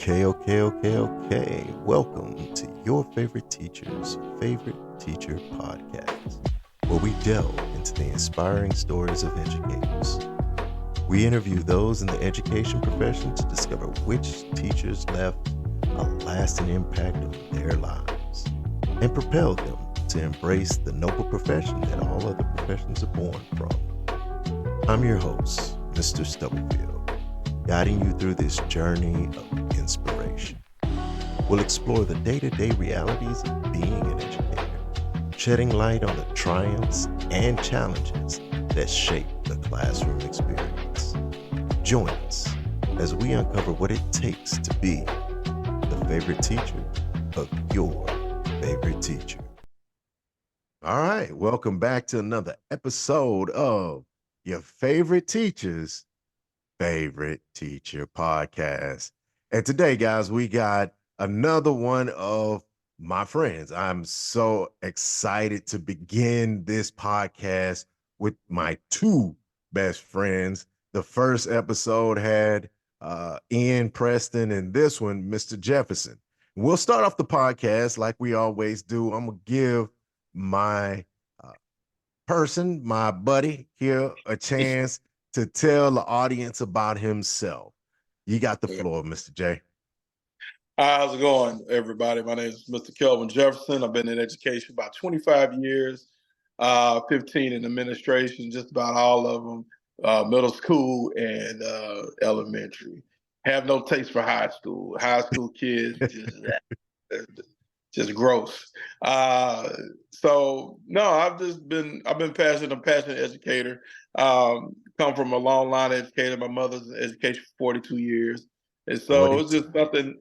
Okay. Welcome to your favorite teacher's favorite teacher podcast, where we delve into the inspiring stories of educators. We interview those in the education profession to discover which teachers left a lasting impact on their lives and propelled them to embrace the noble profession that all other professions are born from. I'm your host, Mr. Stubblefield, guiding you through this journey of inspiration. We'll explore the day-to-day realities of being an educator, shedding light on the triumphs and challenges that shape the classroom experience. Join us as we uncover what it takes to be the favorite teacher of your favorite teacher. All right, welcome back to another episode of your favorite teacher's favorite teacher podcast. And today, guys, we got another one of my friends. I'm so excited to begin this podcast with my two best friends. The first episode had Ian Preston, and this one, Mr. Jefferson. We'll start off the podcast like we always do. I'm going to give my person, my buddy here, a chance to tell the audience about himself. You got the floor, Mr. J. How's it going, everybody? My name is Mr. Kelvin Jefferson. I've been in education about 25 years, 15 in administration, just about all of them, middle school and elementary. Have no taste for high school. High school kids, just gross. So no, I've been passionate. I'm a passionate educator. Come from a long line of educator. My mother's in education for 42 years. And so 42. It's just something,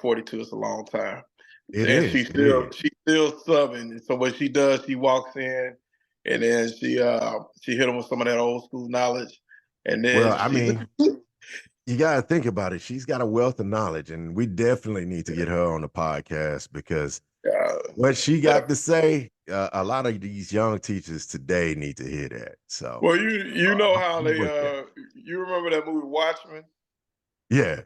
42 is a long time. She's still subbing. And so what she does, she walks in and then she hit them with some of that old school knowledge. And then you got to think about it. She's got a wealth of knowledge, and we definitely need to get her on the podcast because what she got to say, a lot of these young teachers today need to hear that. So, well, you know how they you remember that movie Watchmen? Yeah.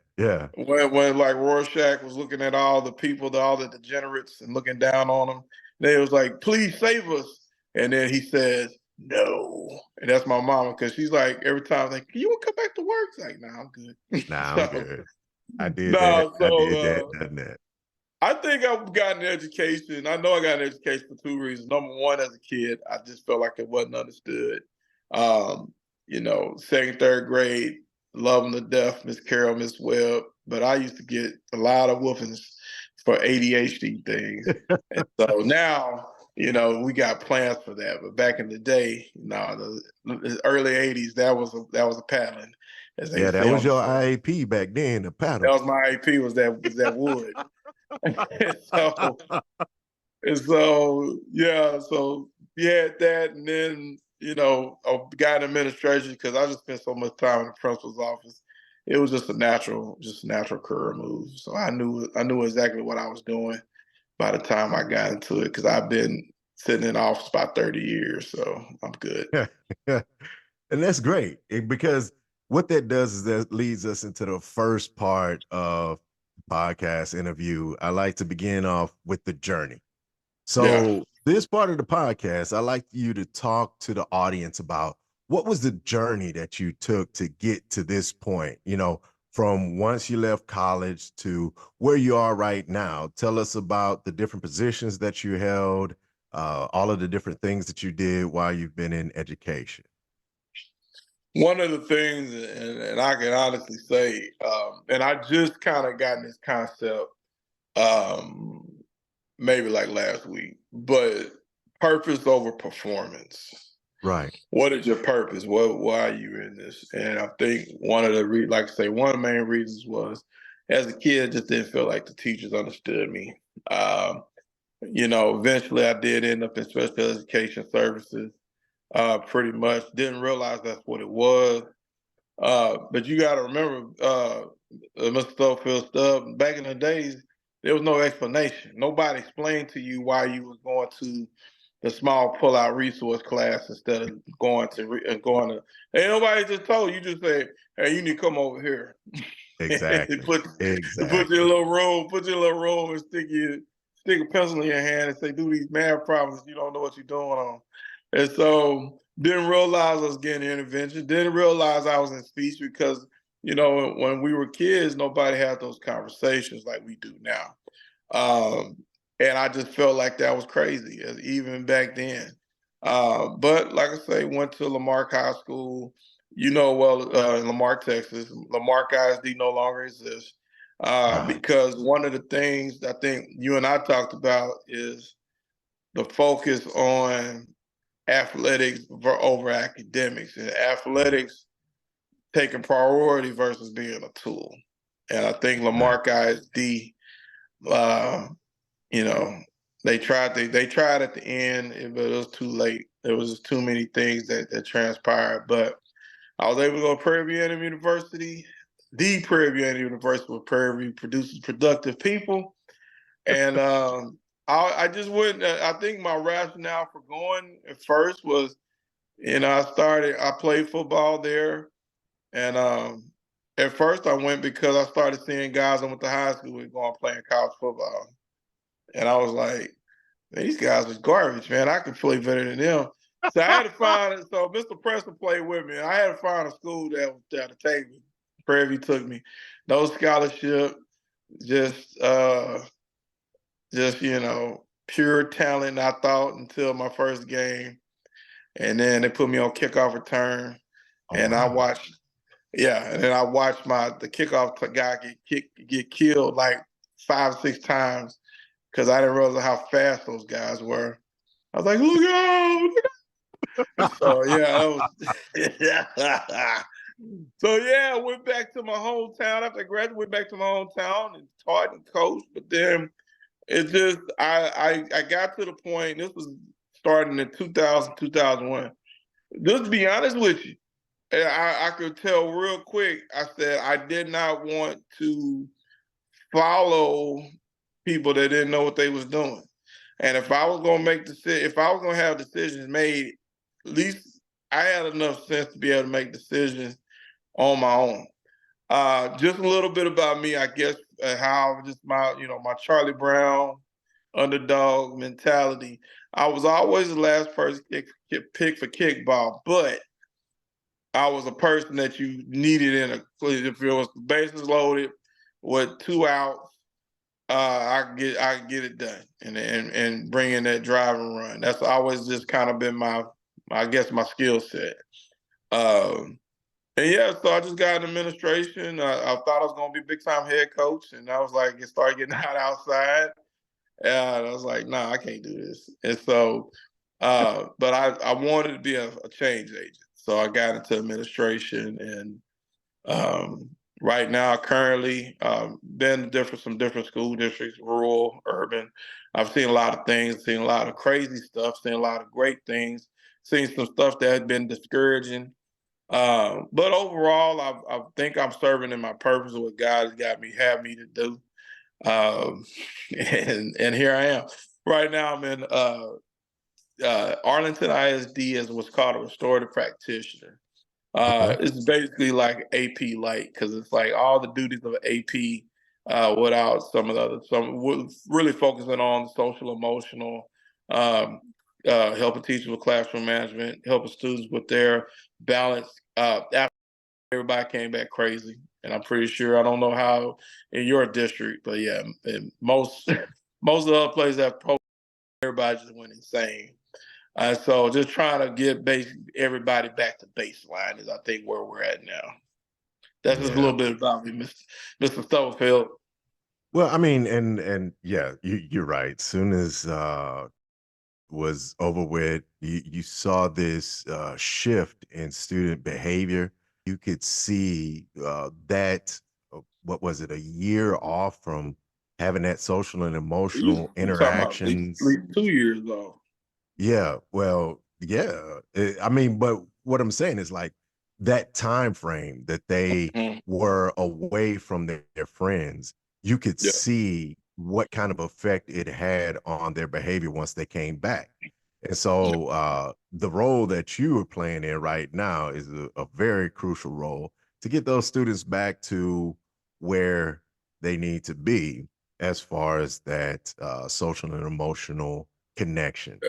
When like Rorschach was looking at all the people, all the degenerates, and looking down on them, they was like, "Please save us," and then he says, "No," and that's my mama, because she's like every time like, "You want to come back to work?" It's like, "Nah, I'm good." I'm good. I did that. I think I've gotten education. I know I got an education for two reasons. Number one, as a kid, I just felt like it wasn't understood. Second, third grade, loving to death, Miss Carol, Miss Webb, but I used to get a lot of whoopings for ADHD things. And so now, we got plans for that. But back in the day, the early 80s, that was a paddling. That was your IAP back then, the paddle. That was my IAP, was that wood. So we had that, and then I got in administration because I just spent so much time in the principal's office. It was just a natural career move. So I knew exactly what I was doing by the time I got into it, because I've been sitting in office about 30 years, so I'm good. And that's great, because what that does is that leads us into the first part of podcast interview. I like to begin off with the journey. So this part of the podcast, I like you to talk to the audience about what was the journey that you took to get to this point, from once you left college to where you are right now. Tell us about the different positions that you held, all of the different things that you did while you've been in education. One of the things, and I can honestly say, and I just kind of gotten this concept maybe like last week, but purpose over performance. Right. What is your purpose? Why are you in this? And I think one of the main reasons was, as a kid, I just didn't feel like the teachers understood me. Eventually I did end up in special education services. Pretty much didn't realize that's what it was. But you got to remember, Mr. Stubblefield, back in the days, there was no explanation. Nobody explained to you why you was going to the small pull-out resource class instead of going to. Ain't nobody just told you. Just say, "Hey, you need to come over here." Exactly. put put your Exactly. little roll, and stick a pencil in your hand and say, do these math problems. You don't know what you're doing on. And so didn't realize I was getting intervention. Didn't realize I was in speech because, when we were kids, nobody had those conversations like we do now. And I just felt like that was crazy, even back then. But like I say, went to Lamarck High School, in Lamarck, Texas. Lamarck ISD no longer exists because one of the things I think you and I talked about is the focus on athletics over academics, and athletics taking priority versus being a tool. And I think Lamarck ISD, you know, they tried at the end, but it was too late. There was just too many things that transpired. But I was able to go to Prairie View University. The Prairie View University, where Prairie View produces productive people. And I just wouldn't. I think my rationale for going at first was, I played football there, and at first I went because I started seeing guys I went to high school with going playing college football, and I was like, man, these guys was garbage, man. I could play better than them. So I had to find it. So Mr. Preston played with me. I had to find a school that was down to take me. Prairie View took me. No scholarship, just pure talent, I thought, until my first game. And then they put me on kickoff return. And I watched, and then I watched the kickoff guy get killed like 5 or 6 times because I didn't realize how fast those guys were. I was like, look out! So I went back to my hometown after I graduated. Went back to my hometown and taught and coached. But then it just I got to the point. This was starting in 2000, 2001. Just to be honest with you, I could tell real quick. I said I did not want to follow people that didn't know what they was doing. And if I was gonna if I was gonna have decisions made, at least I had enough sense to be able to make decisions on my own. Just a little bit about me, I guess, how just my Charlie Brown underdog mentality. I was always the last person to get picked for kickball, but I was a person that you needed if it was the bases loaded with 2 outs. I can get it done and bring in that drive and run. That's always just kind of been my skill set. So I just got an administration. I thought I was going to be a big time head coach, and I was like, it started getting hot outside. And I was like, nah, I can't do this. And so, but I wanted to be a change agent. So I got into administration, and right now, currently, been some different school districts, rural, urban. I've seen a lot of things, seen a lot of crazy stuff, seen a lot of great things, seen some stuff that had been discouraging. But overall, I think I'm serving in my purpose, what God has had me to do. And here I am. Right now, I'm in Arlington ISD as what's called a restorative practitioner. It's basically like AP light because it's like all the duties of AP without some of the other. We're really focusing on social, emotional, helping teachers with classroom management, helping students with their balance. After everybody came back crazy, and I'm pretty sure I don't know how in your district, but yeah, most most of the other places have everybody just went insane. So just trying to get everybody back to baseline is, I think, where we're at now. That's just a little bit about me, Mr. Stubblefield. Well, I mean, and yeah, you're right. Soon as was over with, you saw this shift in student behavior. You could see that, what was it, a year off from having that social and emotional You're talking about at least interactions. 2 years ago. Yeah, well, yeah. I mean, but what I'm saying is like that time frame that they Mhm. were away from their friends, you could Yeah. see what kind of effect it had on their behavior once they came back. And so the role that you are playing in right now is a very crucial role to get those students back to where they need to be as far as that social and emotional connection.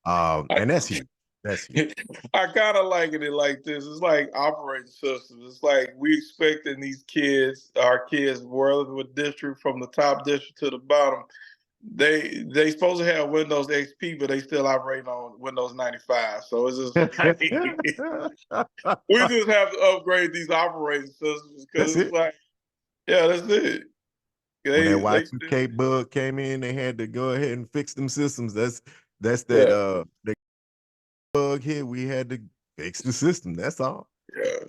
And that's huge. That's huge. I kind of liken it like this. It's like operating systems. It's like we expecting these kids, our kids, with district from the top district to the bottom. They supposed to have Windows XP, but they still operating on Windows 95. So it's just like, we just have to upgrade these operating systems because it's like, yeah, that's it. When that Y2K bug came in, they had to go ahead and fix them systems. That's that the bug hit. We had to fix the system. That's all. Yeah.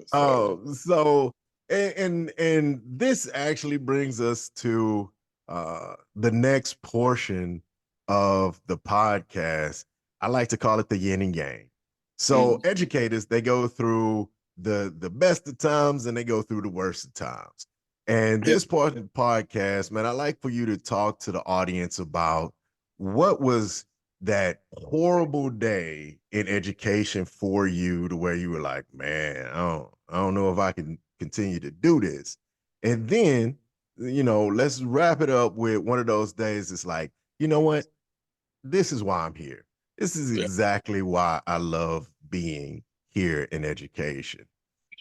So and this actually brings us to the next portion of the podcast. I like to call it the yin and yang. So educators, they go through the best of times and they go through the worst of times. And this part of the podcast, man, I'd like for you to talk to the audience about what was that horrible day in education for you to where you were like, man, I don't know if I can continue to do this. And then, let's wrap it up with one of those days. It's like, you know what? This is why I'm here. This is exactly why I love being here in education.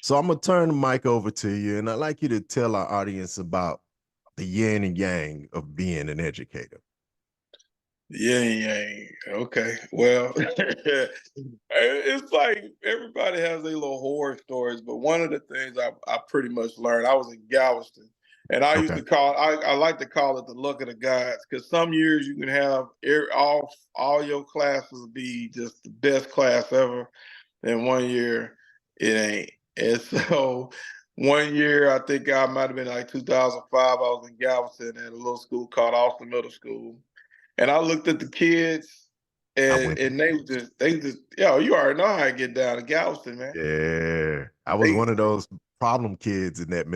So I'm going to turn the mic over to you, and I'd like you to tell our audience about the yin and yang of being an educator. Yeah. Okay. Well, it's like everybody has their little horror stories, but one of the things I pretty much learned, I was in Galveston, and I used to call I like to call it the luck of the gods, because some years you can have all your classes be just the best class ever, and one year it ain't. And so one year, I think I might have been like 2005, I was in Galveston at a little school called Austin Middle School. And I looked at the kids, and they just, yo, you already know how I get down to Galveston, man. Yeah, I was one of those problem kids in that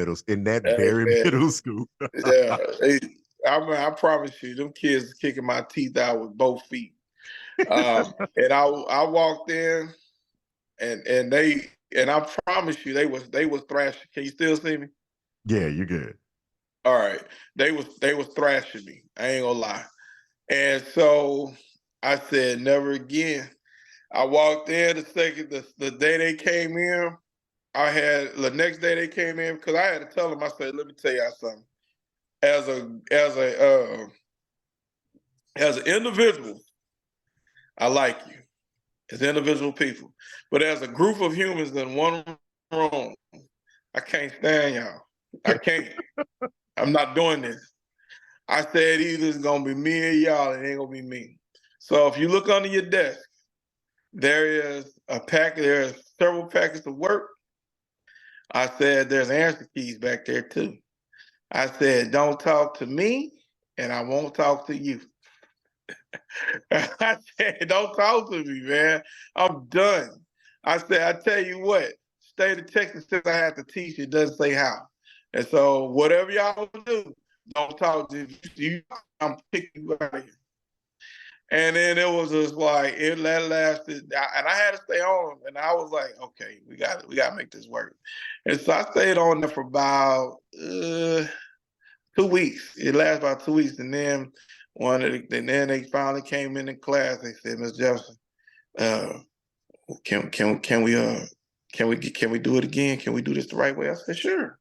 very middle school. Yeah, I promise you, them kids kicking my teeth out with both feet. And I walked in, and I promise you, they was thrashing. Can you still see me? Yeah, you're good. All right, they was thrashing me. I ain't gonna lie. And so I said, never again. I walked in the day they came in. The next day they came in, because I had to tell them. I said, let me tell y'all something. As an individual, I like you as individual people, but as a group of humans in one room, I can't stand y'all. I can't. I'm not doing this. I said either it's gonna be me or y'all. It ain't gonna be me. So if you look under your desk, there is several packets of work. I said there's answer keys back there too. I said, don't talk to me, and I won't talk to you. I said, don't talk to me, man. I'm done. I said, I tell you what, state of Texas says I have to teach, it doesn't say how. And so whatever y'all do, don't talk to you. I'm kicking you out of here. And then it was just like it lasted, and I had to stay on. And I was like, okay, we got to make this work. And so I stayed on there for about 2 weeks. It lasted about 2 weeks, and then then they finally came in class. They said, Miss Jefferson, can we do it again? Can we do this the right way? I said, sure.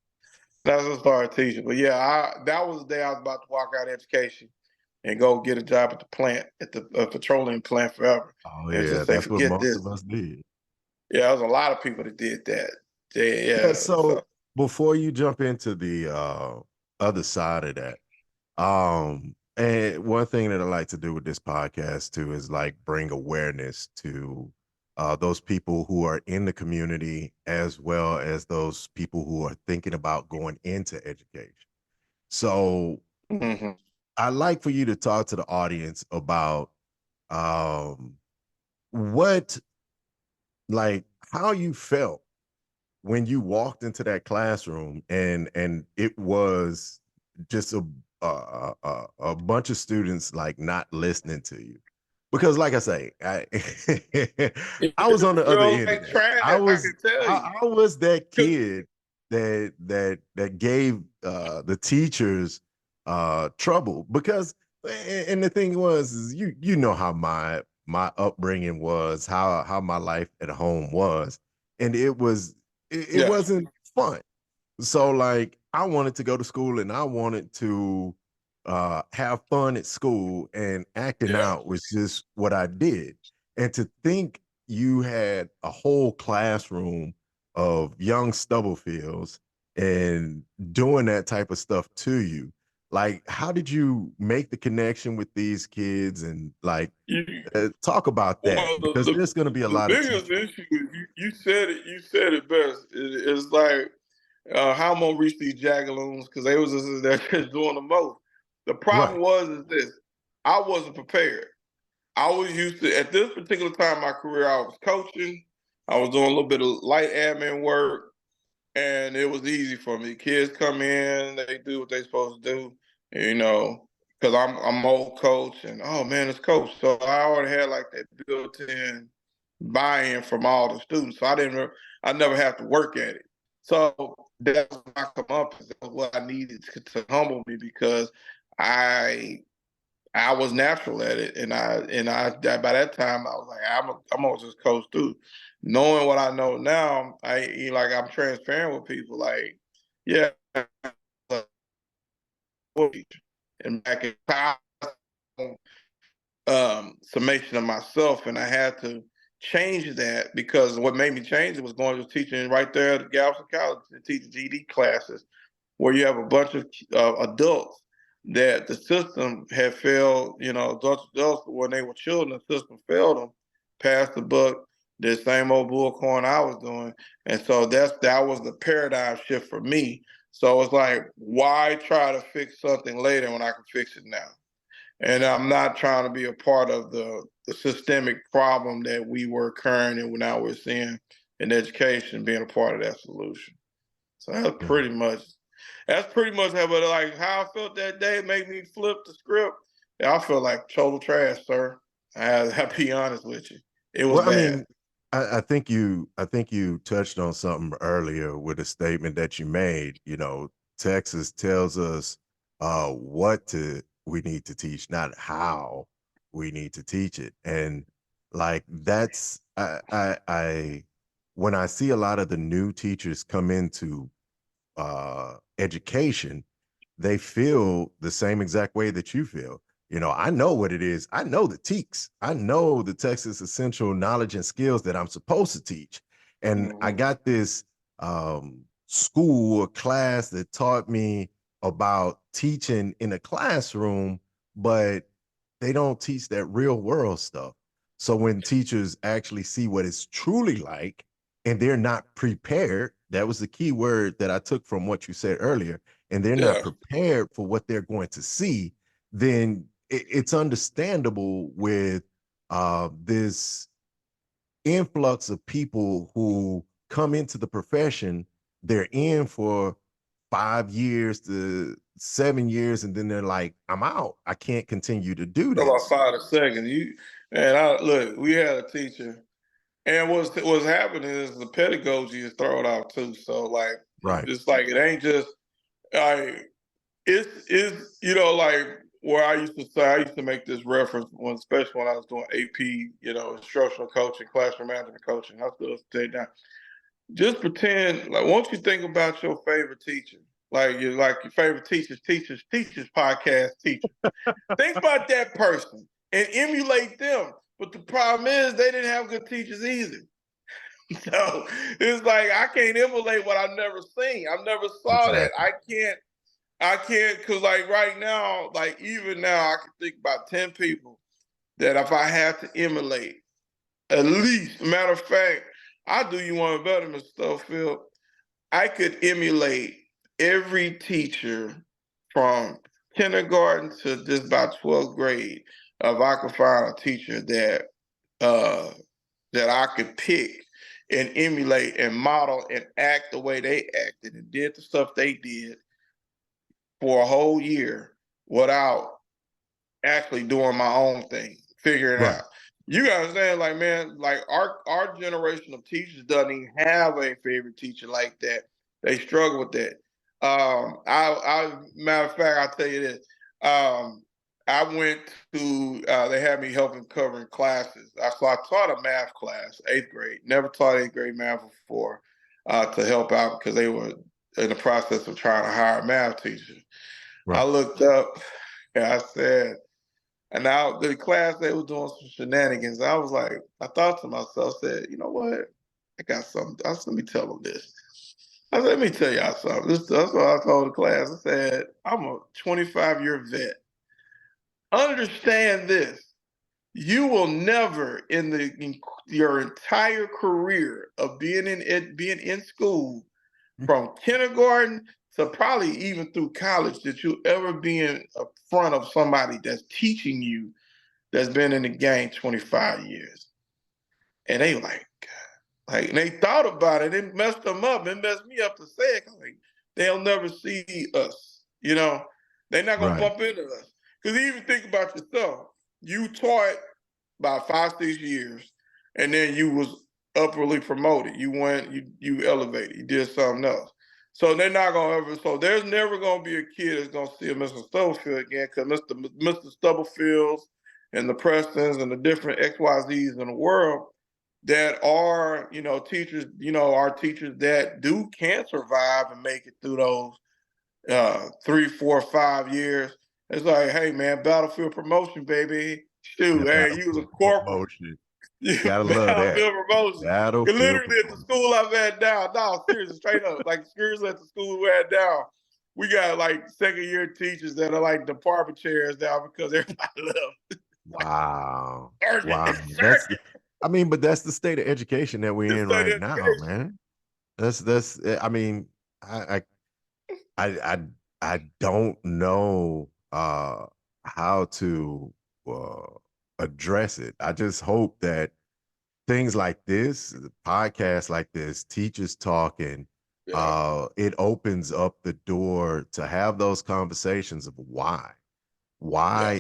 That's a started teaching. But yeah, that was the day I was about to walk out of education and go get a job at the plant, at the petroleum plant forever. Oh And yeah, just say, that's what forget most this. of us did. Yeah, there was a lot of people that did that. So before you jump into the other side of that, and one thing that I like to do with this podcast too is like bring awareness to those people who are in the community, as well as those people who are thinking about going into education. So I'd like for you to talk to the audience about what, like, how you felt when you walked into that classroom and it was just a bunch of students like not listening to you. Because like I say, I was on the other end of that. I was that kid that gave the teachers trouble because, and the thing was, is you know how my upbringing was, how my life at home was, and it Yeah. wasn't fun. So like I wanted to go to school and I wanted to have fun at school, and acting Yeah. out was just what I did. And to think you had a whole classroom of young Stubblefields and doing that type of stuff to you, like how did you make the connection with these kids and like You, talk about that, well, because there's going to be a the lot of biggest teachers. issue is you said it best. It's like how I'm gonna reach these jagaloons because they was just they're just doing the most. The Right. problem was is this: I wasn't prepared. I was used to at this particular time in my career, I was coaching, I was doing a little bit of light admin work, and it was easy for me. Kids come in, they do what they're supposed to do, you know, because I'm old coach, and oh man, it's coach. So I already had like that built-in buy-in from all the students. So I never have to work at it. So that's my come up. That's what I needed to humble me because I I was natural at it, and by that time I was like, I'm gonna just coast through. Knowing what I know now, like I'm transparent with people. Like, yeah, and back in time, summation of myself, and I had to change that because what made me change it was going to teaching right there at Galveston College and teaching GD classes where you have a bunch of adults that the system had failed, you know, adults when they were children, the system failed them, passed the buck, the same old bullcorn I was doing. And so that was the paradigm shift for me. So it's like, why try to fix something later when I can fix it now? And I'm not trying to be a part of the systemic problem that we were current and now we're seeing in education, being a part of that solution. So that's pretty much how, but like how I felt that day made me flip the script. Yeah, I felt like total trash, sir. I'll be honest with you. It was Well, I bad. mean, I think you touched on something earlier with a statement that you made. You know, Texas tells us what to we need to teach, not how we need to teach it. And like that's I when I see a lot of the new teachers come into education, they feel the same exact way that you feel. You know, I know what it is. I know the TEKS. I know the Texas Essential Knowledge and Skills that I'm supposed to teach. And I Mm-hmm. got this school or class that taught me about teaching in a classroom, but they don't teach that real world stuff. So when teachers actually see what it's truly like and they're not prepared, that was the key word that I took from what you said earlier, and they're not Yeah. prepared for what they're going to see, then it's understandable with this influx of people who come into the profession. They're in for 5 years to 7 years, and then they're like, I'm out. I can't continue to do About this. 5 seconds. I look. We had a teacher, and what's happening is the pedagogy is thrown out too. So like, Right. it's like it ain't just like it's you know like where I used to say I used to make this reference when especially when I was doing AP, you know, instructional coaching, classroom management coaching. I still say that. Just pretend like once you think about your favorite teacher, like your favorite teachers podcast teacher. Think about that person and emulate them. But the problem is they didn't have good teachers either. So it's like I can't emulate what I've never seen. I've never saw that. Exactly. I can't because like right now, like even now, I can think about 10 people that if I had to emulate, at least, matter of fact, I do you one better, Mr. Stubblefield. I could emulate every teacher from kindergarten to just about 12th grade. If I could find a teacher uh, that I could pick and emulate and model and act the way they acted and did the stuff they did for a whole year without actually doing my own thing, figuring it Right. out. You gotta understand, like, man, like our generation of teachers doesn't even have a favorite teacher like that. They struggle with that. Matter of fact, I'll tell you this. I went to, they had me helping covering classes. So I taught a math class, 8th grade. Never taught 8th grade math before to help out because they were in the process of trying to hire a math teacher. Right. I looked up and I said, and now the class, they were doing some shenanigans. I was like, I thought to myself, said, you know what? I got something. Let me tell them this. I said, let me tell y'all something. That's what I told the class. I said, I'm a 25-year vet. Understand this. You will never in your entire career of being in school, from kindergarten to probably even through college, that you'll ever be in front of somebody that's teaching you that's been in the game 25 years. And they like they thought about it. It messed them up. It messed me up to say it. Like, they'll never see us. You know, they're not gonna bump into us. Because even think about yourself. You taught about 5-6 years, and then you was upwardly promoted. You went, you elevated, you did something else. So they're not gonna ever. So there's never gonna be a kid that's gonna see a Mr. Stubblefield again, because Mr. Stubblefields and the Prestons and the different XYZs in the world that are, teachers, are teachers that can survive and make it through those 3, 4, 5 years. It's like, hey man, battlefield promotion, baby. Shoot, hey, you was a corporal. Gotta love that. Promotion. Literally at the school I'm at now, seriously, straight up, like seriously at the school we're at now, we got like 2nd-year teachers that are like department chairs now because everybody left. Wow. Wow. But that's the state of education that we're in right now, man. That's. I mean, I don't know how to address it. I just hope that things like this, podcasts like this, teachers talking, it opens up the door to have those conversations of why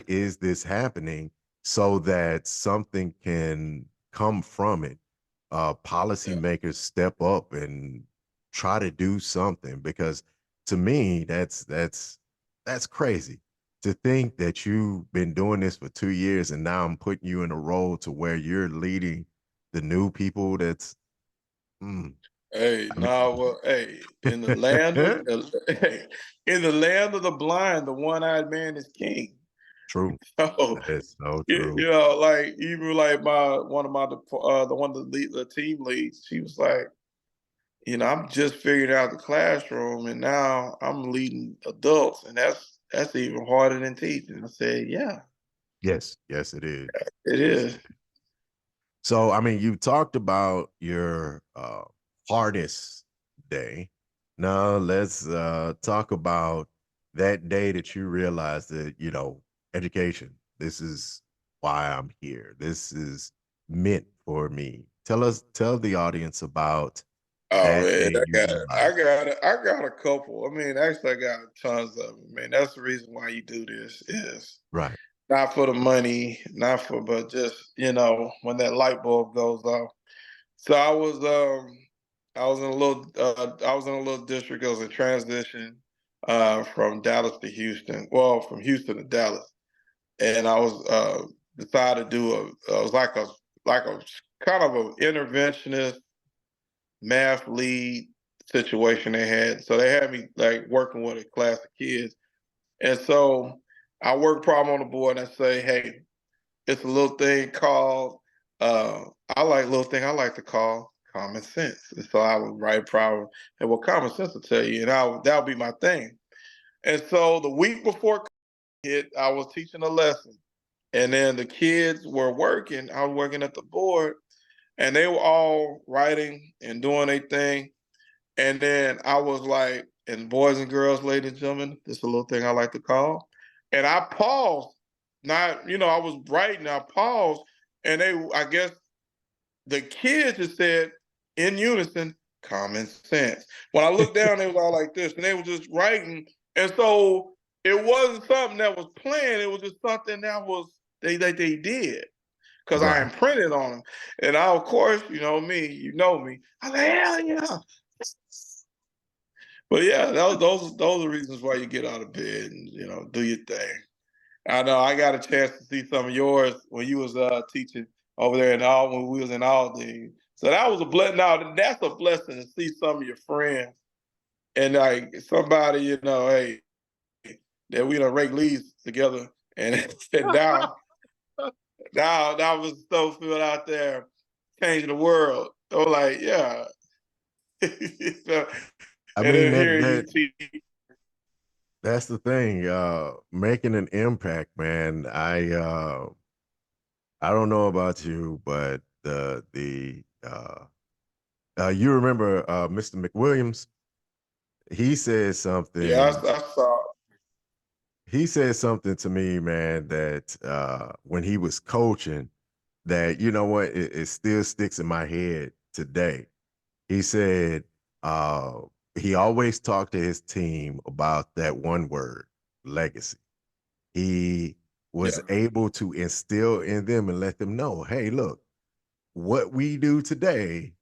is this happening, so that something can come from it. Policymakers step up and try to do something, because to me, that's crazy to think that you've been doing this for 2 years and now I'm putting you in a role to where you're leading the new people. That's Hey, in the land in the land of the blind, the one-eyed man is king. True. So, that's so true. Like even like the team leads, she was like, I'm just figuring out the classroom, and now I'm leading adults, and that's even harder than teaching. I said, yeah. Yes, it is. It is. So, I mean, you talked about your hardest day. Now let's talk about that day that you realized that, education, this is why I'm here. This is meant for me. Tell the audience about that day. I got a couple. I mean, actually, I got tons of them. Man, that's the reason why you do this is right. Not for the money, but just, when that light bulb goes off. So I was in a little district. I was in transition from Dallas to Houston. Well, from Houston to Dallas. And I was decided to do it was like a kind of an interventionist math lead situation they had. So they had me like working with a class of kids. And so I work problem on the board and I say, hey, it's a little thing called, I like to call common sense. And so I would write a problem, and what common sense will tell you, and that'll be my thing. And so the week before it, I was teaching a lesson, and then the kids were working. I was working at the board, and they were all writing and doing their thing. And then I was like, and boys and girls, ladies and gentlemen, this is a little thing I like to call. And I paused. Not, I was writing, I paused, and I guess the kids just said in unison, common sense. When I looked down, they was all like this, and they were just writing. And so it wasn't something that was planned. It was just something that was they did. Because I imprinted on them. And I, of course, me. I was like, hell yeah. But yeah, those are reasons why you get out of bed and do your thing. I know I got a chance to see some of yours when you was teaching over there in Albany, when we was in Albany. So that was a blessing. Now that's a blessing to see some of your friends and like somebody, hey, that we done rake leaves together and sit down. Now was Stubblefield out there changing the world. I was like, yeah. So, I and mean then here you teach. that's the thing. Making an impact, man. I don't know about you, but you remember Mr. McWilliams? He said Yeah, something. I saw. He said something to me, man, that when he was coaching, that you know what, it still sticks in my head today. He said uh, he always talked to his team about that one word, legacy. He was Yeah, able to instill in them and let them know, hey, look, what we do today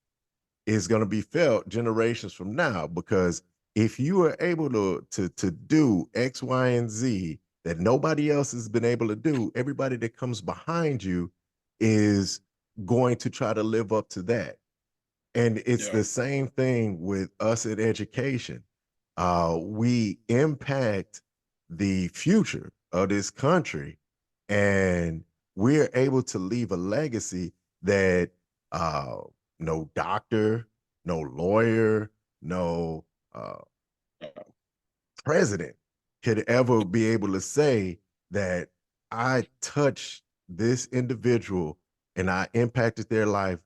is going to be felt generations from now, because if you are able to do X, Y, and Z that nobody else has been able to do, everybody that comes behind you is going to try to live up to that. And it's yeah, the same thing with us in education. We impact the future of this country, and we're able to leave a legacy that uh, no doctor, no lawyer, no uh, president could ever be able to say that I touched this individual and I impacted their life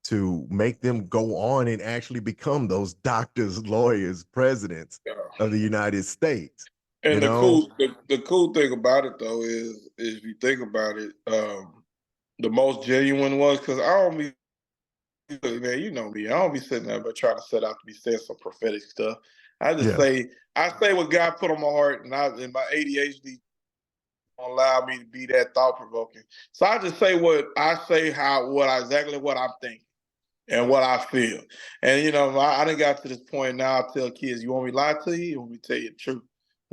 to make them go on and actually become those doctors, lawyers, presidents yeah. of the United States. You And the know? cool thing about it though is if you think about it, the most genuine ones, because I don't be, man, you know me, I don't be sitting there but trying to set out to be saying some prophetic stuff. Yeah. I say what God put on my heart, and my ADHD don't allow me to be that thought provoking. So I just say exactly what I'm thinking and what I feel. And I done got to this point now. I tell kids, you want me to lie to you? You want me to tell you the truth?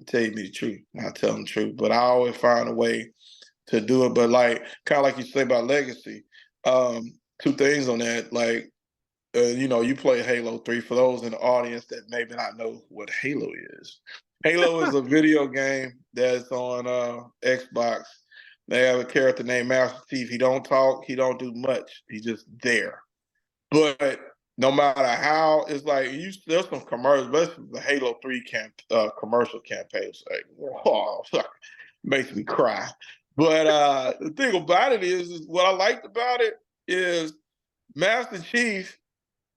I tell you the truth. I tell them the truth. But I always find a way to do it. But like kind of like you say about legacy, two things on that. Like you play Halo 3. For those in the audience that maybe not know what Halo is. Halo is a video game that's on Xbox. They have a character named Master Chief. He don't talk. He don't do much. He's just there. But no matter how, it's like there's some commercials, but the Halo 3 commercial campaign. It's like, oh, makes me cry. But the thing about it is what I liked about it is Master Chief,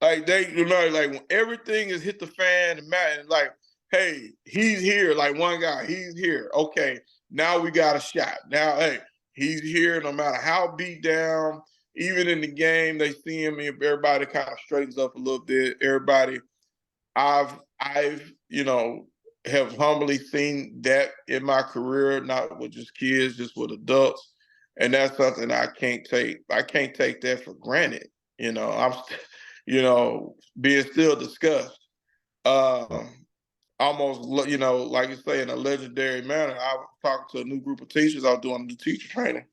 like like when everything is hit the fan and like, hey, he's here. Like one guy, he's here. Okay, now we got a shot. Now, hey, he's here. No matter how beat down, even in the game, they see him. Everybody kind of straightens up a little bit. Everybody, I've have humbly seen that in my career, not with just kids, just with adults, and that's something I can't take. I can't take that for granted. I'm, being still discussed. Almost, like you say, in a legendary manner. I was talking to a new group of teachers. I was doing the teacher training,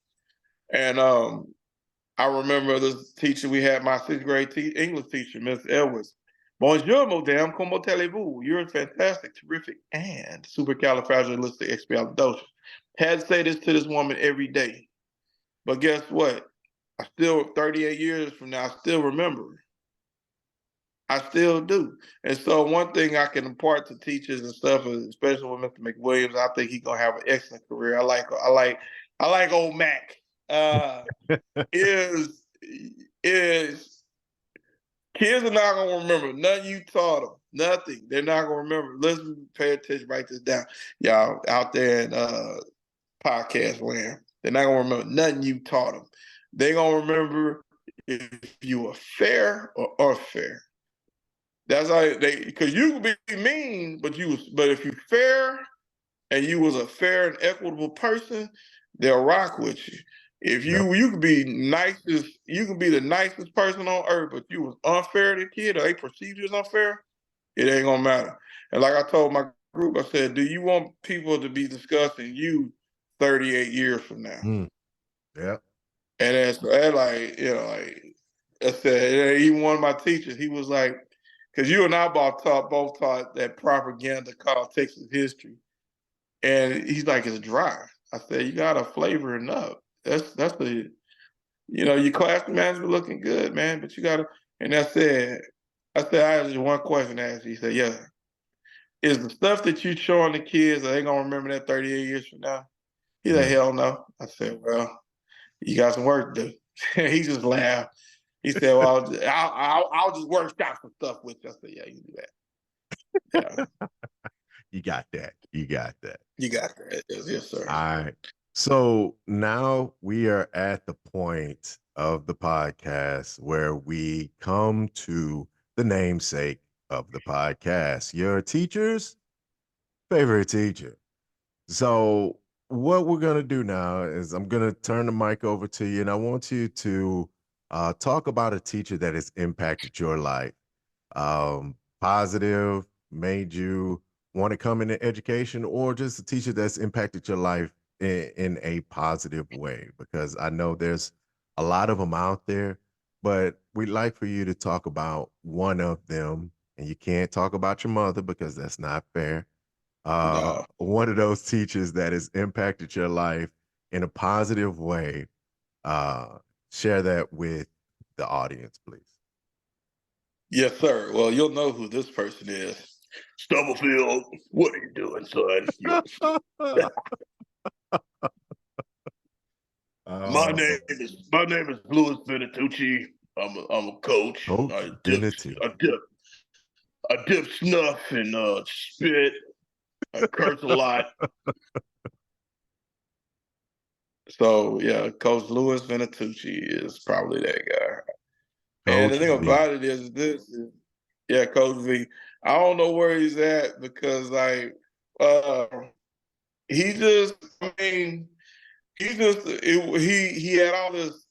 and I remember this teacher we had, my sixth grade English teacher, Miss Edwards. Bonjour, madame, comment allez-vous? You're fantastic, terrific, and supercalifragilisticexpialidocious. Had to say this to this woman every day. But guess what? I still, 38 years from now, I still remember her. I still do. And so one thing I can impart to teachers and stuff, especially with Mr. McWilliams, I think he's gonna have an excellent career. I like old Mac. Is is kids are not gonna remember nothing you taught them. Nothing. They're not gonna remember. Listen, pay attention, write this down. Y'all out there in podcast land. They're not gonna remember nothing you taught them. They're gonna remember if you were fair or unfair. That's how because you can be mean, but if you fair and you was a fair and equitable person, they'll rock with you. If Yep. you could be you can be the nicest person on earth, but you was unfair to the kid or they perceived you as unfair, It ain't gonna matter. And like I told my group, I said, do you want people to be discussing you 38 years from now? Yeah. And that's like, like I said, even one of my teachers, he was like, because you and I both taught that propaganda called Texas history. And he's like, it's dry. I said, you gotta flavor it up. That's the, your class management looking good, man, but you gotta, and I said, I have just one question to ask you. He said, yeah. Is the stuff that you showing the kids, are they gonna remember that 38 years from now? He's like, hell no. I said, well, you got some work to do. He just laughed. He said, well, I'll just workshop some stuff with you. I said, yeah, you do that. Yeah. You got that. You got that. You got that. Yes, sir. All right. So now we are at the point of the podcast where we come to the namesake of the podcast, your teacher's favorite teacher. So what we're going to do now is I'm going to turn the mic over to you, and I want you to talk about a teacher that has impacted your life, positive, made you want to come into education, or just a teacher that's impacted your life in a positive way, because I know there's a lot of them out there, but we'd like for you to talk about one of them. And you can't talk about your mother because that's not fair. No. One of those teachers that has impacted your life in a positive way. Share that with the audience, please. Yes, sir. Well, you'll know who this person is. Stubblefield, what are you doing, son? My name is Louis Benitucci. I'm a coach. I dip snuff and spit. I curse a lot. So yeah, Coach Louis Benitucci is probably that guy. And the thing about it is Coach V. I don't know where he's at because he just, I mean, he had all this,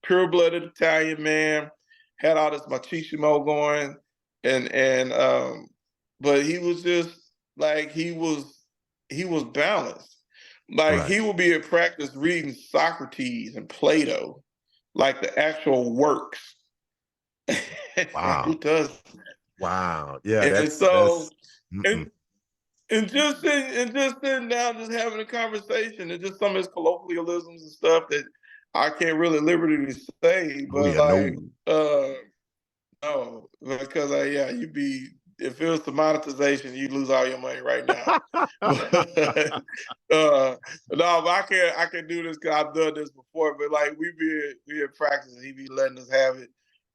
pure-blooded Italian man, had all this machismo going, but he was just like he was balanced. Like he would be at practice reading Socrates and Plato, like the actual works. Wow. Who does? Wow. Yeah. And just sitting down, just having a conversation, and just some of his colloquialisms and stuff that I can't really liberty to say, but no, because if it was the monetization, you'd lose all your money right now. No, but I can do this because I've done this before. But like we in practice, and he'd be letting us have it.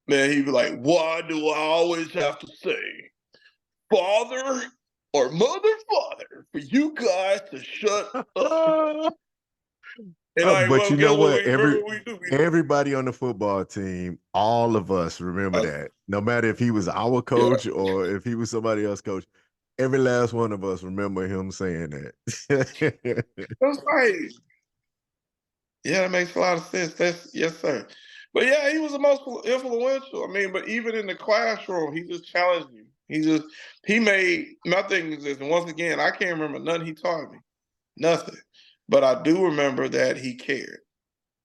Man, he'd be like, "Why do I always have to say, father or mother, father, for you guys to shut up?" And but you know what? Everybody on the football team, all of us remember that. No matter if he was our coach or if he was somebody else's coach, every last one of us remember him saying that. That's right. Yeah, that makes a lot of sense. Yes, sir. But yeah, he was the most influential. I mean, but even in the classroom, he just challenged you. He made nothing. And once again, I can't remember nothing he taught me. Nothing. But I do remember that he cared.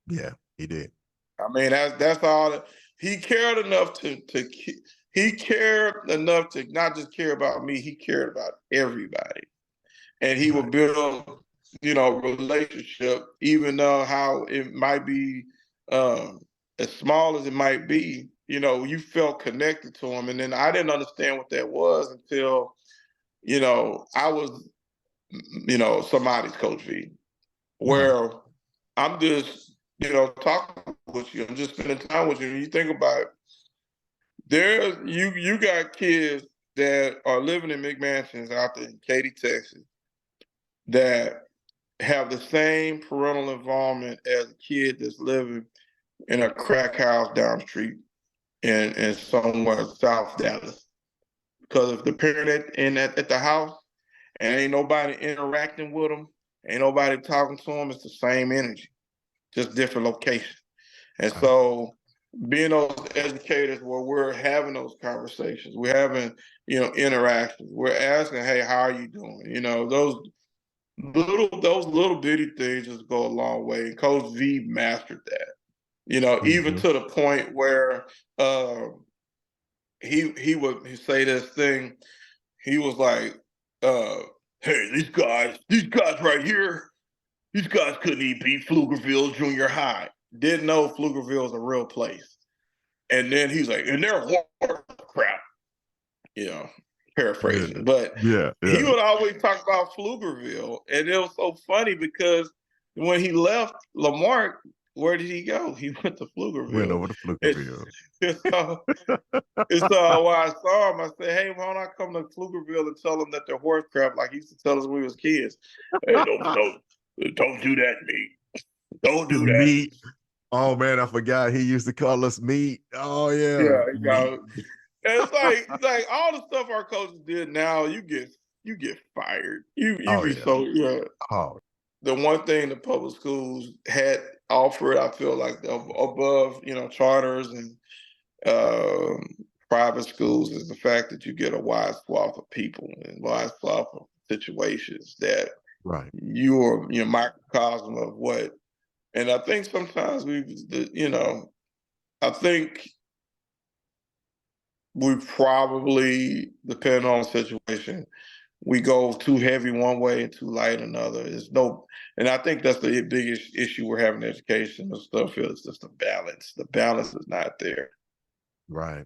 Yeah, he did. I mean, that's all. He cared enough he cared enough to not just care about me. He cared about everybody, and he would build, relationship, even though how it might be, as small as it might be. You felt connected to him, and then I didn't understand what that was until, I was, somebody's Coach V, where I'm just, talking with you. I'm just spending time with you. And you think about it, you got kids that are living in McMansions out there in Katy, Texas, that have the same parental involvement as a kid that's living in a crack house down the street in somewhere South Dallas. Because if the parent at the house and ain't nobody interacting with them, ain't nobody talking to them, it's the same energy, just different location. And so being those educators where we're having those conversations, we're having, interactions, we're asking, hey, how are you doing? Those little bitty things just go a long way. And Coach V mastered that. Even to the point where he would say this thing. He was like, "Hey, these guys right here, these guys couldn't even beat Pflugerville Junior High. Didn't know Pflugerville is a real place." And then he's like, "And they're horse crap," paraphrasing. But he would always talk about Pflugerville, and it was so funny because when he left Lamarck, where did he go? He went to Pflugerville. Went over to Pflugerville. And so when I saw him, I said, "Hey, why don't I come to Pflugerville and tell them that they're horse crap like he used to tell us when we was kids? Hey, don't do that, meat. Don't do that." Meat. Oh man, I forgot he used to call us meat. Oh yeah. Yeah, it's like all the stuff our coaches did now, you get fired. You be so Oh. The one thing the public schools had offered, I feel like above, charters and private schools, is the fact that you get a wide swath of people and wide swath of situations that you're microcosm of what. And I think sometimes I think we probably, depending on the situation, we go too heavy one way and too light another. And I think that's the biggest issue we're having in education and stuff is just the balance. The balance is not there. Right.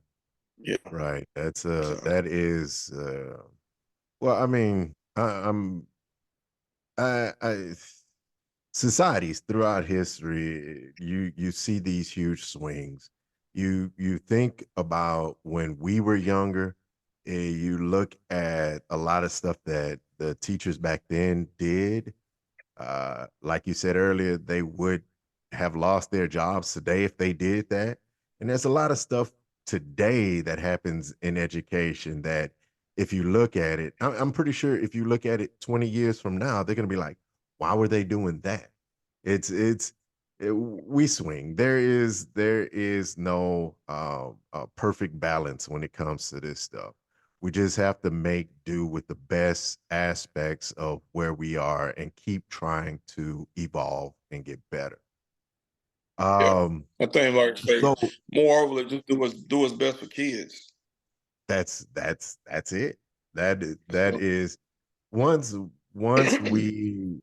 Yeah. Right. That is well, I mean, I societies throughout history, you see these huge swings. You think about when we were younger, you look at a lot of stuff that the teachers back then did. Like you said earlier, they would have lost their jobs today if they did that. And there's a lot of stuff today that happens in education that if you look at it, I'm pretty sure if you look at it 20 years from now, they're going to be like, why were they doing that? We swing. There is no perfect balance when it comes to this stuff. We just have to make do with the best aspects of where we are and keep trying to evolve and get better. I think, like say, So moreover, just do what's best for kids. that's it. That is once we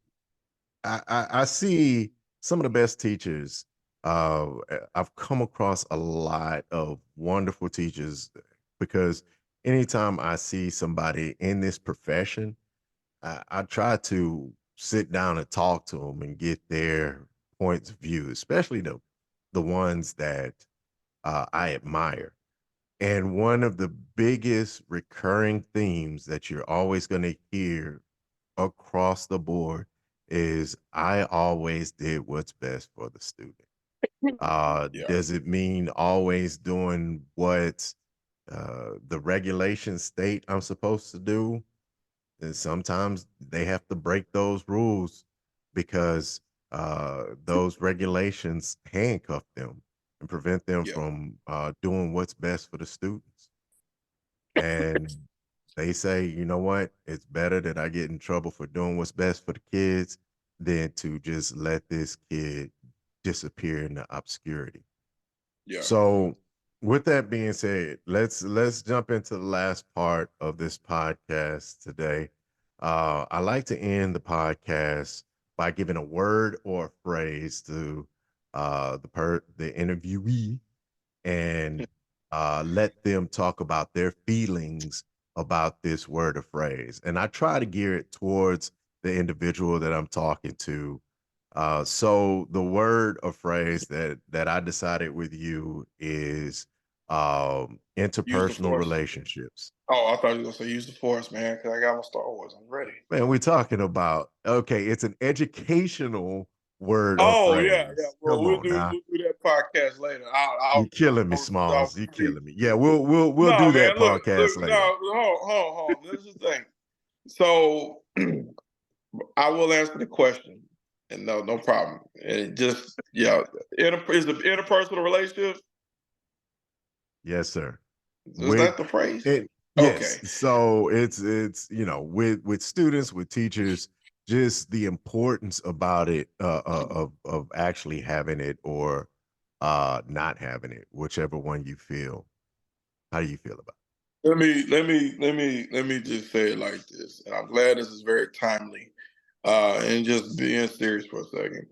I see some of the best teachers. I've come across a lot of wonderful teachers because anytime I see somebody in this profession, I try to sit down and talk to them and get their points of view, especially the ones that I admire. And one of the biggest recurring themes that you're always going to hear across the board is I always did what's best for the student. Does it mean always doing what the regulations state I'm supposed to do? And sometimes they have to break those rules because those regulations handcuff them and prevent them from doing what's best for the students. And they say, you know what? It's better that I get in trouble for doing what's best for the kids than to just let this kid disappear into obscurity. So with that being said, let's jump into the last part of this podcast today. I like to end the podcast by giving a word or a phrase to the interviewee and let them talk about their feelings about this word or phrase. And I try to gear it towards the individual that I'm talking to. So the word or phrase that I decided with you is interpersonal relationships. Oh, I thought you were gonna say use the force, man, because I got my Star Wars. I'm ready. Man, we're talking about it's an educational word or phrase. Well, Come on now. we'll do that podcast later. You're killing me, Smalls. You're killing me. Yeah, we'll no, do man, that podcast later. No, hold. This is the thing. So I will answer the question, and no problem. And just is the interpersonal relationship. Yes, sir. Is that the phrase? Yes. Okay. So it's with students, with teachers, just the importance about it of actually having it or not having it, whichever one you feel. How do you feel about Let me just say it like this, and I'm glad this is very timely. And just being serious for a second.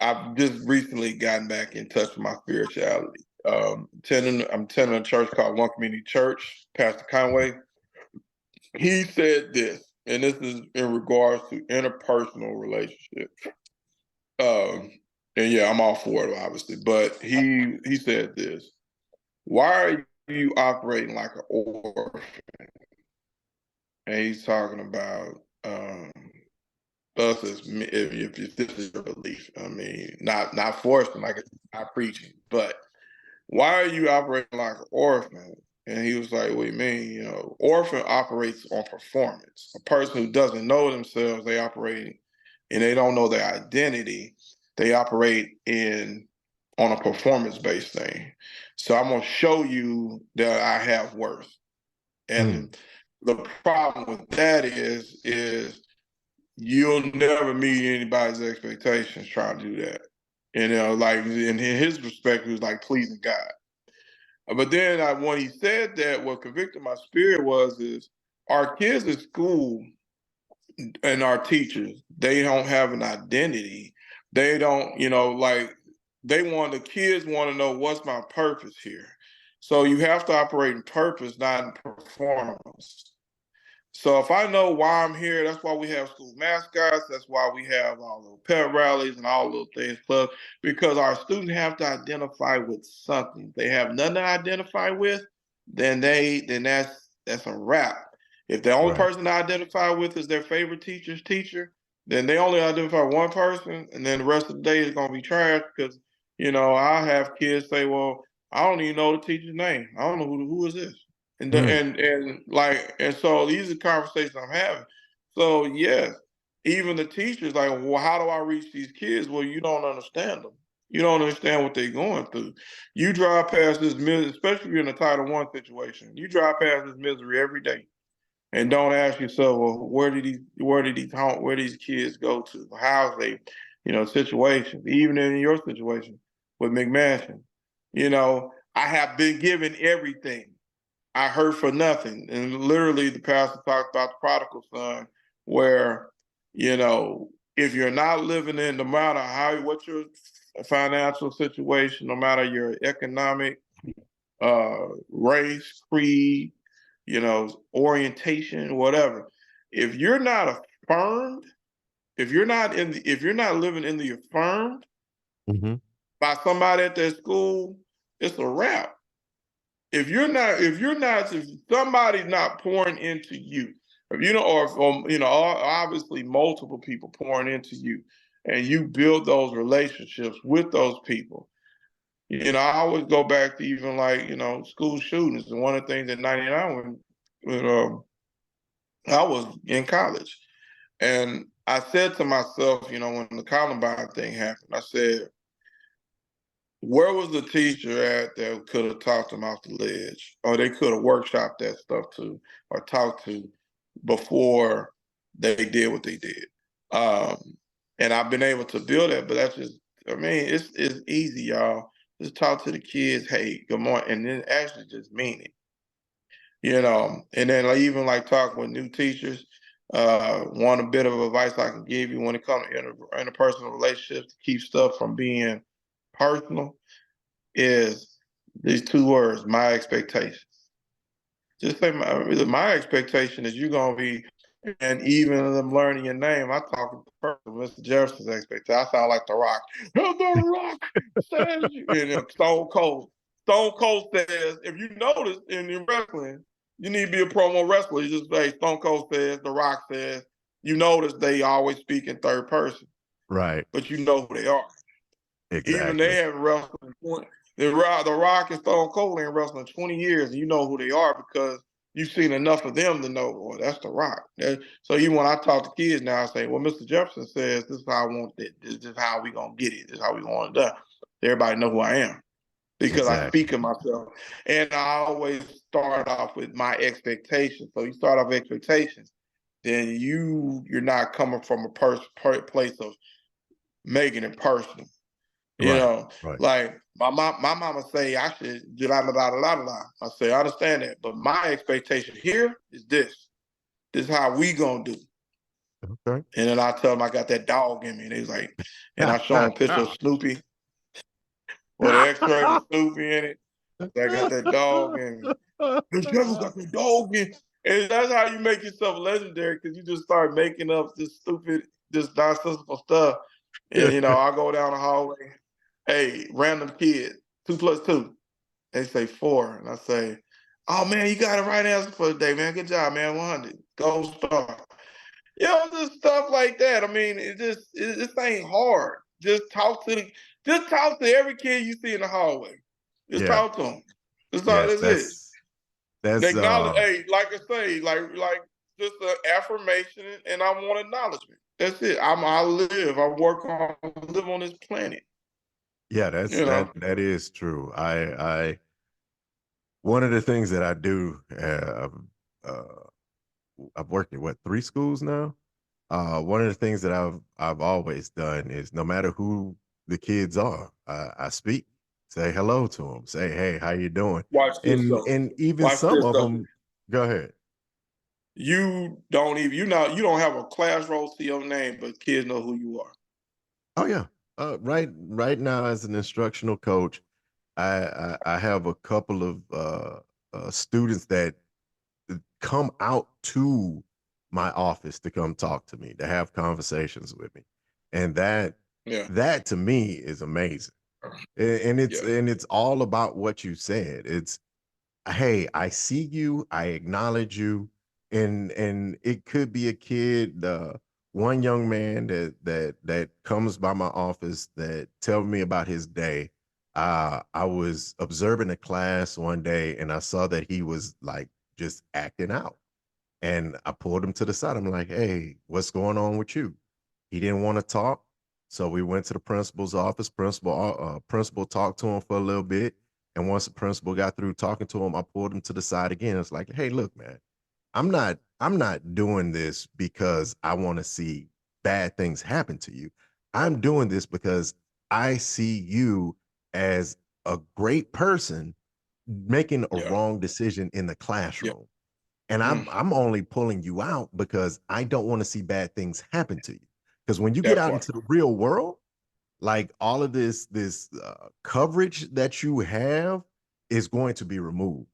I've just recently gotten back in touch with my spirituality. I'm attending a church called One Community Church. Pastor Conway, he said this, and this is in regards to interpersonal relationships. Um, and yeah, I'm all for it, obviously. But he said this: "Why are you operating like an orphan?" And he's talking about us as if this is your belief. I mean, not forcing like it's not preaching, but why are you operating like an orphan? And he was like, what do you mean? You know, orphan operates on performance. A person who doesn't know themselves, they operate and they don't know their identity. They operate on a performance-based thing. So I'm gonna show you that I have worth. And the problem with that is you'll never meet anybody's expectations trying to do that. You know, like in his perspective, was like pleasing God. But then when he said that, what convicted my spirit is our kids at school and our teachers, they don't have an identity. They don't, like the kids want to know what's my purpose here. So you have to operate in purpose, not in performance. So if I know why I'm here, that's why we have school mascots. That's why we have all the pet rallies and all those things, clubs, because our students have to identify with something. If they have nothing to identify with, then that's a wrap. If the only person to identify with is their favorite teacher's teacher, then they only identify one person, and then the rest of the day is going to be trash because I have kids say, "Well, I don't even know the teacher's name. I don't know who is this." And so these are conversations I'm having. So yes, even the teachers like, well, how do I reach these kids? Well, you don't understand them. You don't understand what they're going through. You drive past this misery, especially if you're in a Title I situation. You drive past this misery every day, and don't ask yourself, well, where did these kids go to? How's they, situations? Even in your situation with McMansion, I have been given everything. I heard for nothing. And literally the pastor talked about the prodigal son, where, if you're not living in, no matter what's your financial situation, no matter your economic, race, creed, orientation, whatever, if you're not affirmed, if you're not living in the affirmed by somebody at that school, it's a wrap. If somebody's not pouring into you, obviously multiple people pouring into you, and you build those relationships with those people. I always go back to even like, school shootings. And one of the things in '99 when I was in college, and I said to myself, when the Columbine thing happened, I said, where was the teacher at that could have talked them off the ledge, or they could have workshopped that stuff to, or talked to before they did what they did? And I've been able to build that, but that's just, it's easy, y'all. Just talk to the kids, hey, good morning, and then actually just mean it, And then even like talking with new teachers, one bit of advice I can give you when it comes to interpersonal relationships to keep stuff from being personal is these two words, my expectations. Just say my expectation is you're gonna be, and even them learning your name, I talk to Mr. Jefferson's expectation. I sound like The Rock. The Rock says, Stone Cold. Stone Cold says, if you notice in wrestling, you need to be a promo wrestler. You just say Stone Cold says, The Rock says. You notice they always speak in third person. Right. But you know who they are. Exactly. Even they haven't wrestled the Rock and Stone Cold ain't wrestling 20 years, and you know who they are because you've seen enough of them to know, well, that's The Rock. So even when I talk to kids now, I say, well, Mr. Jefferson says, this is how I want it. This is how we going to get it. This is how we want it done. Everybody know who I am. because I Exactly. speak of myself. And I always start off with my expectations. So you start off expectations, then you're not coming from a place of making it personal. You Right. know, Right. like my mama say I should da da da da da. I say I understand that, but my expectation here is this. This is how we gonna do. Okay. And then I tell them I got that dog in me. And he's like, and I show them a picture of Snoopy or the X-ray with Snoopy in it. I got that dog in me. This Kevin's got the dog in. And that's how you make yourself legendary, because you just start making up this stupid, this nonsensical stuff. And you know, I go down the hallway, hey, random kid, 2 + 2. They say 4. And I say, oh man, you got the right answer for the day, man. Good job, man. 100. Gold star. You know, just stuff like that. I mean, this ain't hard. Just talk to every kid you see in the hallway. Just Yeah. talk to them. Yes. That's it. That's They acknowledge, hey, like I say, like just an affirmation, and I want acknowledgement. That's it. I live. I live on this planet. yeah. You know. That is true. I one of the things that I do. Uh, I've worked at what 3 schools now. One of the things that I've always done is no matter who the kids are, I speak, say hello to them, say hey, how you doing, Watch this though. and even Watch some this of though. them. Go ahead. You don't even you don't have a class roll to your name, but kids know who you are. Oh yeah. Right now as an instructional coach, I have a couple of students that come out to my office to come talk to me, to have conversations with me. And Yeah. that to me is amazing. Yeah. And it's all about what you said. It's hey, I see you, I acknowledge you, and it could be a kid, one young man that comes by my office that tells me about his day. I was observing a class one day and I saw that he was like just acting out. And I pulled him to the side. I'm like, hey, what's going on with you? He didn't want to talk. So we went to the principal's office. Principal talked to him for a little bit. And once the principal got through talking to him, I pulled him to the side again. It's like, hey, look, man, I'm not doing this because I want to see bad things happen to you. I'm doing this because I see you as a great person making a Yeah. wrong decision in the Yeah. classroom. And Mm, I'm only pulling you out because I don't want to see bad things happen to you. Because when you get that out part. into the real world, like all of this coverage that you have is going to be removed.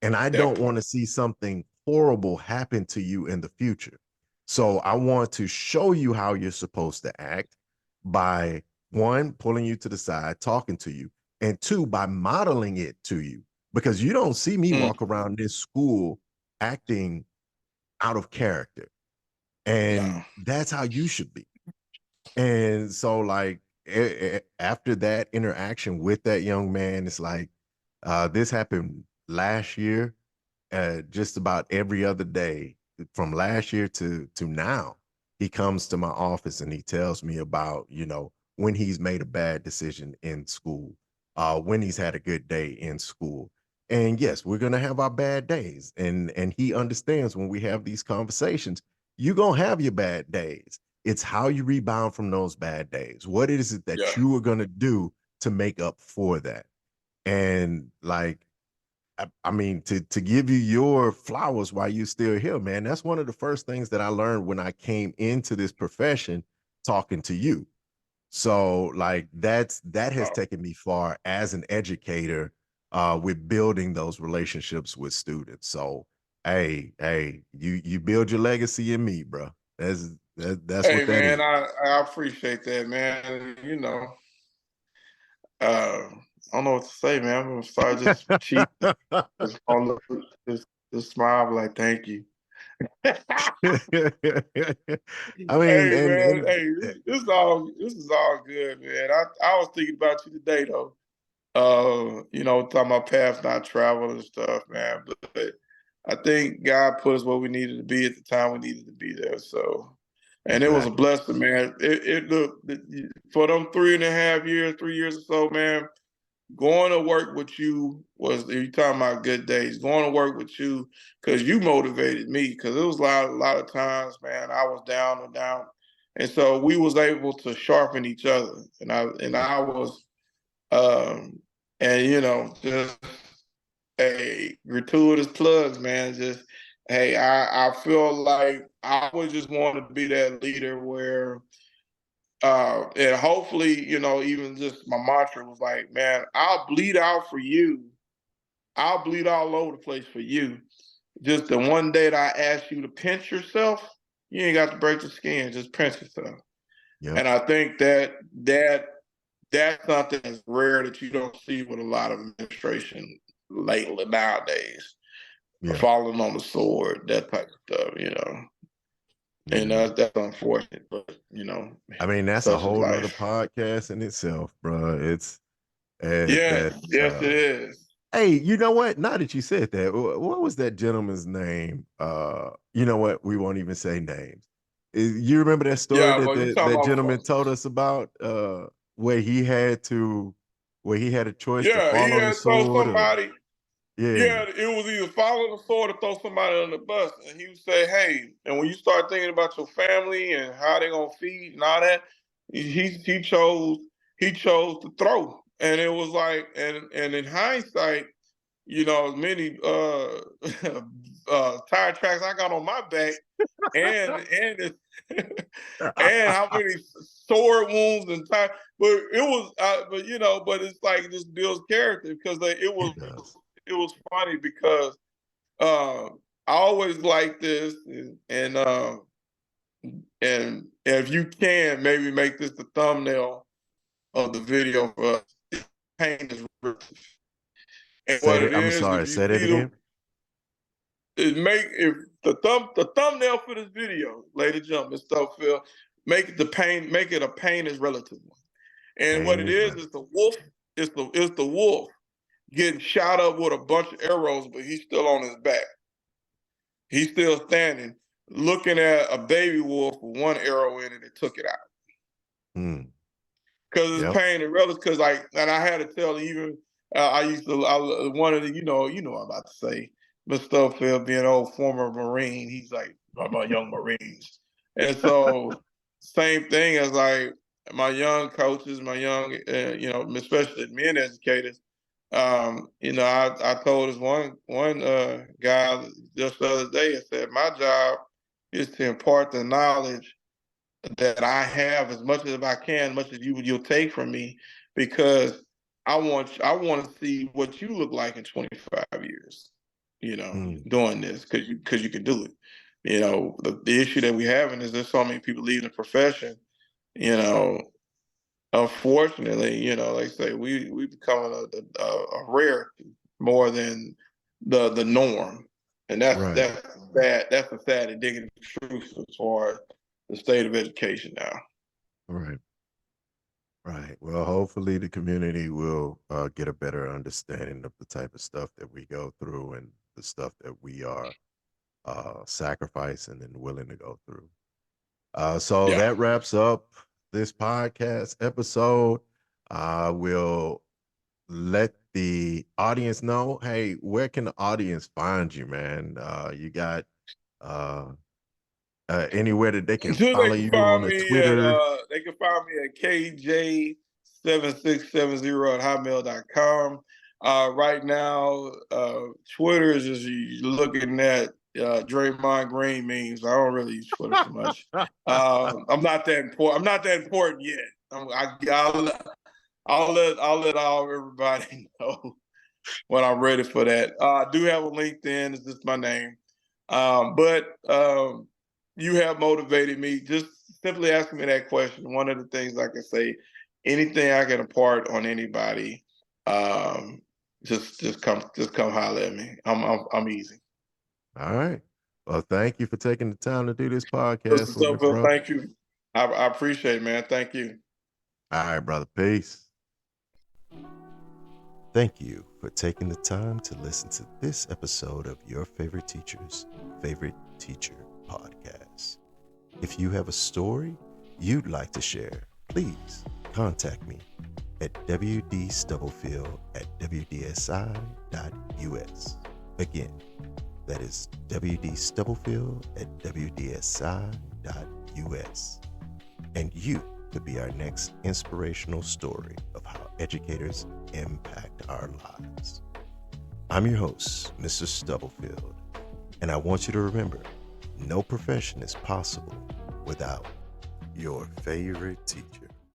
And I That don't want part. to see something horrible happen to you in the future. So I want to show you how you're supposed to act by one, pulling you to the side, talking to you, and two, by modeling it to you. Because you don't see me Mm, walk around this school acting out of character. And no. that's how you should be. And so, like, after that interaction with that young man, it's like, this happened last year, just about every other day from last year to now. He comes to my office and he tells me about, when he's made a bad decision in school, when he's had a good day in school. And yes, we're gonna have our bad days. And he understands when we have these conversations, you're gonna have your bad days. It's how you rebound from those bad days. What is it Yeah. that you are gonna do to make up for that? And like, I mean, to give you your flowers while you're still here, man, that's one of the first things that I learned when I came into this profession, talking to you. So like that has Oh. taken me far as an educator, with building those relationships with students. So hey, you build your legacy in me, bro. That's Hey what that man, is. I appreciate that, man. I don't know what to say, man. I'm gonna start just cheap, just all look, just smile, like thank you. I mean, Hey and man, and hey, this is all good, man. I was thinking about you today though. Talking about paths not traveled and stuff, man. But I think God put us where we needed to be at the time we needed to be there. So, and it was a exactly. blessing, man. It look for them 3.5 years, 3 years or so, man. going to work with you was, you talking about good days, going to work with you because you motivated me, because it was a lot of times, man, I was down and down. And so we was able to sharpen each other. And I was, and just a gratuitous plugs, man. Just, hey, I feel like I would just want to be that leader where, and hopefully, even just my mantra was like, man, I'll bleed out for you. I'll bleed all over the place for you. Just the one day that I ask you to pinch yourself, you ain't got to break the skin, just pinch yourself. Yep. And I think that's something that's rare that you don't see with a lot of administration lately nowadays. Yeah. Falling on the sword, that type of stuff, And that's unfortunate, but I mean, that's a whole nother podcast in itself, bro. It's yes, it is. Hey, you know what? Now that you said that, what was that gentleman's name? You know what? We won't even say names. You remember that story that gentleman told us about? Where he had a choice to fall on the sword. Somebody. Yeah, it was either follow the sword or throw somebody on the bus. And he would say, hey, and when you start thinking about your family and how they're gonna feed and all that, he chose to throw. And it was like, and in hindsight, as many tire tracks I got on my back, and and how many sword wounds and time, but it was, but it's like this builds character, because it was funny because I always like this, and if you can maybe make this the thumbnail of the video for us. Pain is relative. And what it is, I'm sorry, say that again. If the thumbnail for this video, ladies and gentlemen, Stubblefield, make it a pain is relative one. And what it is the wolf, it's the wolf getting shot up with a bunch of arrows, but he's still on his back. He's still standing, looking at a baby wolf with one arrow in it that took it out. Because it's pain and relative. Because and I had to tell even one of the, I'm about to say, Mr. Stubblefield being an old former Marine, he's like about young Marines, and so same thing as like my young coaches, my young, especially men educators. I told this one guy just the other day, I said, my job is to impart the knowledge that I have as much as I can, as much as you'll take from me, because I want to see what you look like in 25 years, doing this, because you can do it. The issue that we're having is there's so many people leaving the profession, unfortunately, like I say, we becoming a rare more than the norm. And that's bad. That's a sad and digging truth as far as the state of education now. Right. Well, hopefully the community will get a better understanding of the type of stuff that we go through and the stuff that we are sacrificing and willing to go through. So that wraps up this podcast episode. We'll let the audience know, hey, where can the audience find you, man? You got anywhere that they can follow you on the Twitter? They can find me at kj7670@hotmail.com. Right now, Twitter is just looking at Draymond Green memes. I don't really use Twitter so much. I'm not that important. I'm not that important yet. I'll let everybody know when I'm ready for that. I do have a LinkedIn. It's just my name. But you have motivated me. Just simply asking me that question. One of the things I can say, anything I can impart on anybody, just come holler at me. I'm easy. All right. Well, thank you for taking the time to do this podcast with me, bro. Thank you. I appreciate it, man. Thank you. All right, brother. Peace. Thank you for taking the time to listen to this episode of Your Favorite Teacher's Favorite Teacher podcast. If you have a story you'd like to share, please contact me at wdstubblefield@wdsi.us. Again, that is wdstubblefield@wdsi.us. And you could be our next inspirational story of how educators impact our lives. I'm your host, Mr. Stubblefield, and I want you to remember, no profession is possible without your favorite teacher.